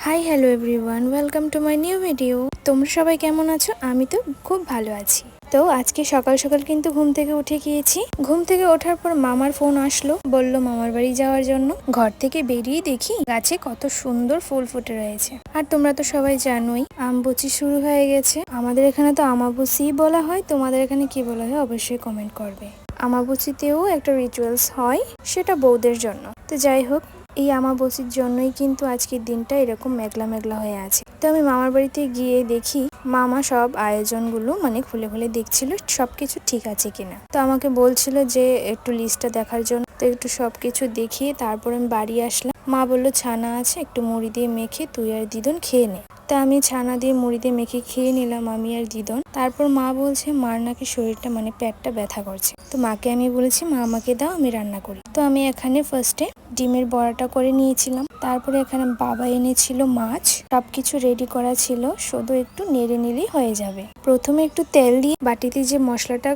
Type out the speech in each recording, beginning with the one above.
Hi hello everyone, welcome to my new video. তোমরা সবাই কেমন আছো? আমি তো খুব ভালো আছি। তো আজকে সকাল সকাল কিন্তু ঘুম থেকে উঠে গিয়েছি। ঘুম থেকে ওঠার পর মামার ফোন আসলো, বলল মামার বাড়ি যাওয়ার জন্য। ঘর থেকে বেরিয়ে দেখি গাছে কত সুন্দর ফুল ফুটে রয়েছে। আর তোমরা তো সবাই জানোই আমবুচি শুরু হয়ে গেছে। আমাদের এখানে তো আমাবুচি বলা হয়, তোমাদের এখানে কি বলা হয় অবশ্যই কমেন্ট করবে। আমাবুচিতেও একটা রিচুয়ালস হয়, সেটা বউদের জন্য। তো যাই হোক, এই আমাবস্যার জন্যই কিন্তু আজকের দিনটা এরকম মেঘলা মেঘলা হয়ে আছে। তো আমি মামার বাড়িতে গিয়ে দেখি মামা সব আয়োজনগুলো খুলে খুলে দেখছিল সবকিছু ঠিক আছে কিনা। তো আমাকে বলছিল যে একটু লিস্টটা দেখার জন্য। তো একটু সবকিছু দেখিয়ে তারপর আমি বাড়ি আসলাম। মা বললো ছানা আছে, একটু মুড়ি দিয়ে মেখে তুই আর দিদন খেয়ে নে। তা আমি ছানা দিয়ে মুড়ি দিয়ে মেখে খেয়ে নিলাম আমি আর দিদন। তারপর মা বলছে মার নাকি শরীরটা পেটটা ব্যথা করছে। তো মাকে আমি বলেছি মা আমাকে দাও, আমি রান্না করি। তো আমি এখানে ফার্স্টে ডিমের বড়াটা করে নিয়েছিলাম। তারপরে এখানে বাবা এনেছিল মাছ, সবকিছু রেডি করা ছিল, শুধু একটু নেড়ে নিলেই হয়ে যাবে। প্রথমে একটু তেল দিয়ে বাটিতে যে মশলাটা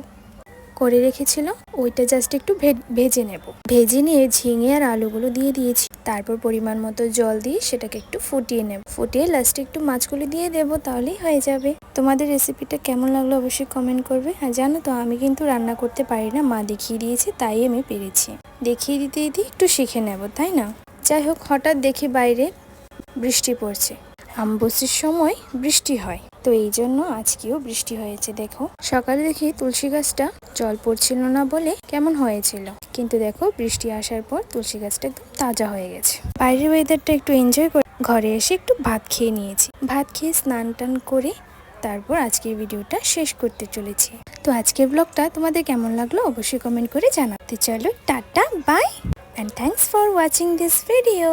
করে রেখেছিল ওইটা জাস্ট একটু ভেজে নেব। ভেজে নিয়ে ঝিঙে আর আলুগুলো দিয়ে দিয়েছি। তারপর পরিমাণ মতো জল দিয়ে সেটাকে একটু ফুটিয়ে নেব। ফুটিয়ে লাস্টে একটু মাছগুলো দিয়ে দেবো, তাহলেই হয়ে যাবে। তোমাদের রেসিপিটা কেমন লাগলো অবশ্যই কমেন্ট করবে। আর জানো তো আমি কিন্তু রান্না করতে পারি না, মা দেখিয়ে দিয়েছে তাই আমি পেরেছি। দেখিয়ে দিতে দিতে একটু শিখে নেব, তাই না? যাই হোক, হঠাৎ দেখি বাইরে বৃষ্টি পড়ছে। আমবস্যার সময় বৃষ্টি হয়, তো এই জন্য আজকেও বৃষ্টি হয়েছে। দেখো, সকালে দেখি তুলসী গাছটা জল পড়ছিল না বলে কেমন হয়েছিল, কিন্তু দেখো বৃষ্টি আসার পর তুলসী গাছটা একদম তাজা হয়ে গেছে। বাইরের ওয়েদারটা একটু এনজয় করে ঘরে এসে একটু ভাত খেয়ে নিয়েছি। ভাত খেয়ে স্নান টান করে তারপর আজকের ভিডিওটা শেষ করতে চলেছি। তো আজকের ব্লগটা তোমাদের কেমন লাগলো অবশ্যই কমেন্ট করে জানাতে। চলো ta-ta, bye, and thanks for watching this video.